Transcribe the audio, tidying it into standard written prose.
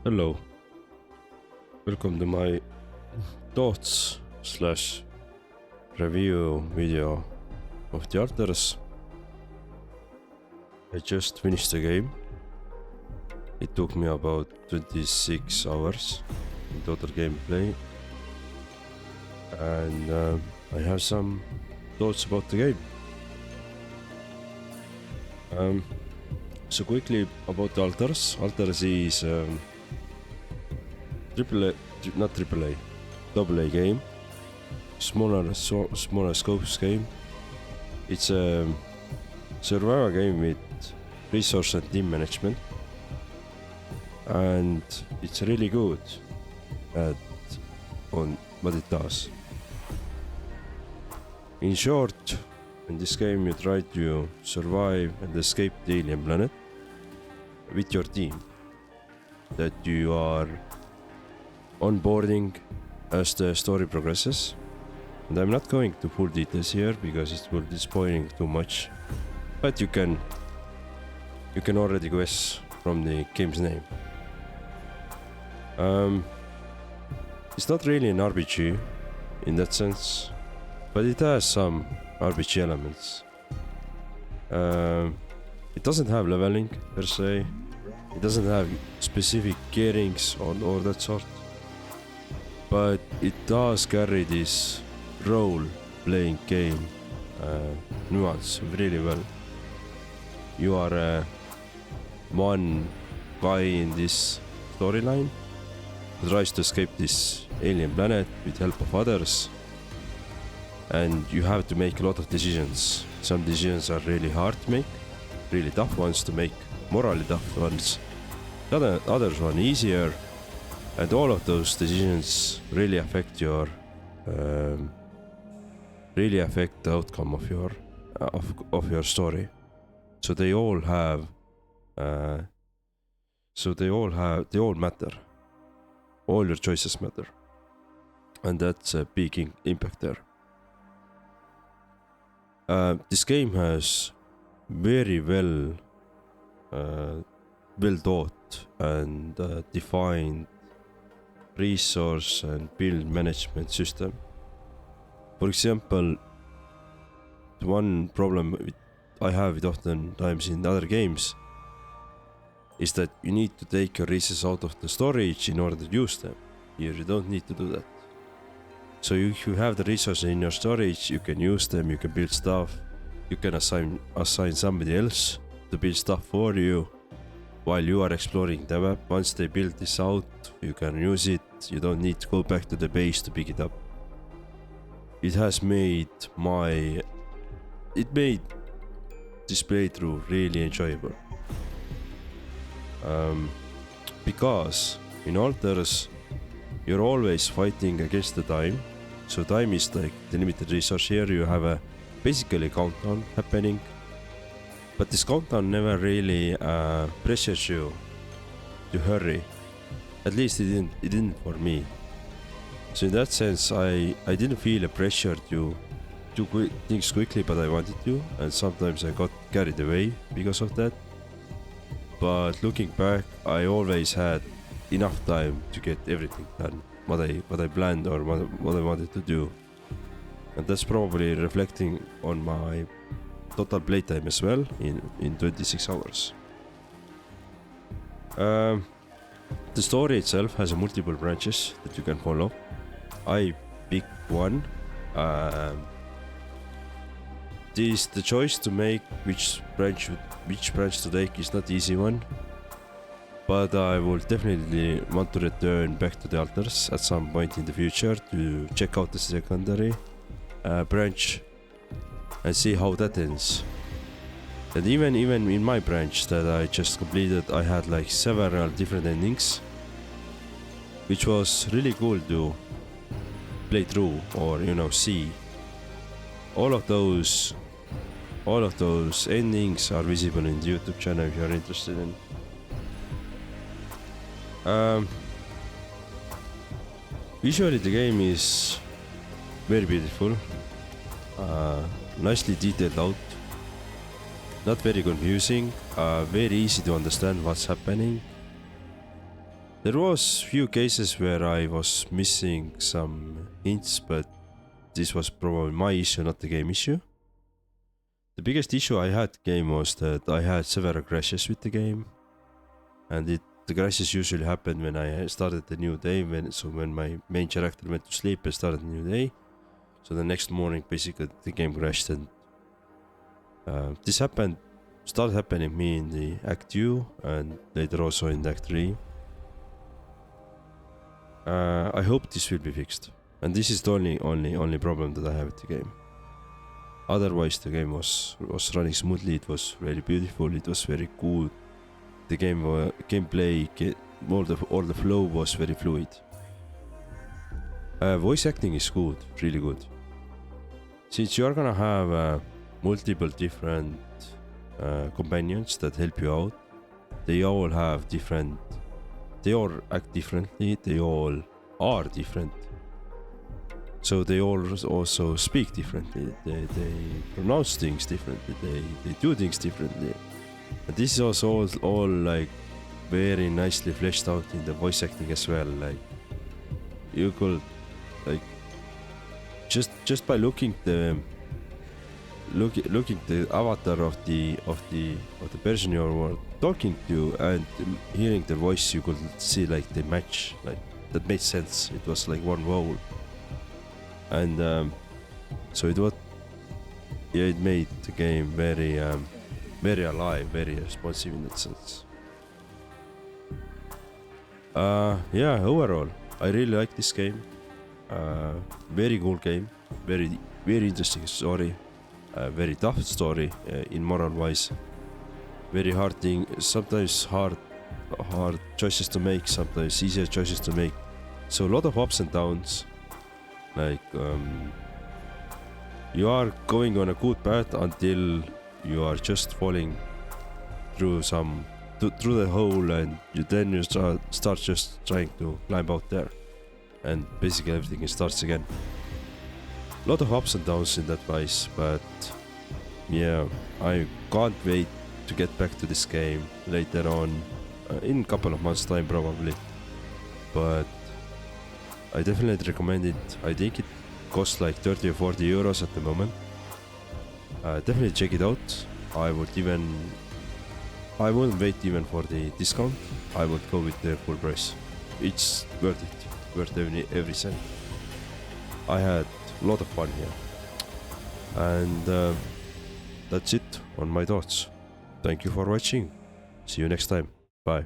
Hello, welcome to my thoughts slash review video of the Alters. I just finished the game. It took me about 26 hours in total gameplay, and I have some thoughts about the game. So quickly about the Alters. Alters is not AAA, AA game, smaller scopes game. It's a survival game with resource and team management, and it's really good on what it does. In short, in this game you try to survive and escape the alien planet with your team that you are onboarding as the story progresses. And I'm not going to full details here because it will be spoiling too much, but you can already guess from the game's name. It's not really an RPG in that sense, but it has some RPG elements. It doesn't have leveling per se. It doesn't have specific gearings or that sort, but it does carry this role-playing game nuance really well. You are one guy in this storyline who tries to escape this alien planet with help of others, and you have to make a lot of decisions. Some decisions are really hard to make, really tough ones to make, morally tough ones. The others one easier, and all of those decisions really affect the outcome of your story. So they all matter. All your choices matter, and that's a big impact there. This game has very well thought and defined resource and build management system. For example, one problem I have with often times in other games is that you need to take your resources out of the storage in order to use them. Here you don't need to do that. So if you have the resources in your storage, you can use them, you can build stuff, you can assign somebody else to build stuff for you while you are exploring the map. Once they build this out, you can use it. You don't need to go back to the base to pick it up. It made this playthrough really enjoyable. Because in Alters you're always fighting against the time. So time is like the limited resource. Here you have basically countdown happening, but this countdown never really pressures you to hurry. At least it didn't for me. So in that sense, I didn't feel a pressure to do things quickly, but I wanted to, and sometimes I got carried away because of that. But looking back, I always had enough time to get everything done, what I planned or what I wanted to do. And that's probably reflecting on my total playtime as well in 26 hours. The story itself has multiple branches that you can follow. I picked one. The choice to make which branch to take is not easy one, but I will definitely want to return back to the Alters at some point in the future to check out the secondary branch and see how that ends. And even in my branch that I just completed, I had like several different endings, which was really cool to play through or see. All of those endings are visible in the YouTube channel if you are interested in. Visually the game is very beautiful, nicely detailed out, not very confusing, very easy to understand what's happening. There was few cases where I was missing some hints, but this was probably my issue, not the game issue. The biggest issue I had game was that I had several crashes with the game, and the crashes usually happened when I started the new day. When my main character went to sleep and started the new day, so the next morning basically the game crashed, and this started happening me in the Act 2 and later also in the Act 3. I hope this will be fixed, and this is the only problem that I have with the game. Otherwise, the game was running smoothly. It was very beautiful. It was very cool. The gameplay, all the flow was very fluid. Voice acting is good, really good. Since you are gonna have multiple different companions that help you out, they all act differently. They all are different. So they all also speak differently. They pronounce things differently. They do things differently. And this is also all like very nicely fleshed out in the voice acting as well. Like you could like just by looking the avatar of the person you are talking to and hearing the voice, you could see like they match. Like that made sense. It was like one role. And so it made the game very alive, very responsive in that sense. Overall, I really like this game. Very cool game, very interesting story, very tough story in moral wise. Very hard thing, sometimes hard choices to make, sometimes easier choices to make. So a lot of ups and downs. Like you are going on a good path until you are just falling through the hole, and you start just trying to climb out there, and basically everything starts again. A lot of ups and downs in that wise, but yeah, I can't wait to get back to this game later on, in a couple of months time probably. But I definitely recommend it. I think it costs like 30 or 40 euros at the moment. Definitely check it out. I wouldn't wait even for the discount. I would go with the full price. It's worth it. Worth every cent. I had a lot of fun here. And that's it on my thoughts. Thank you for watching. See you next time. Bye.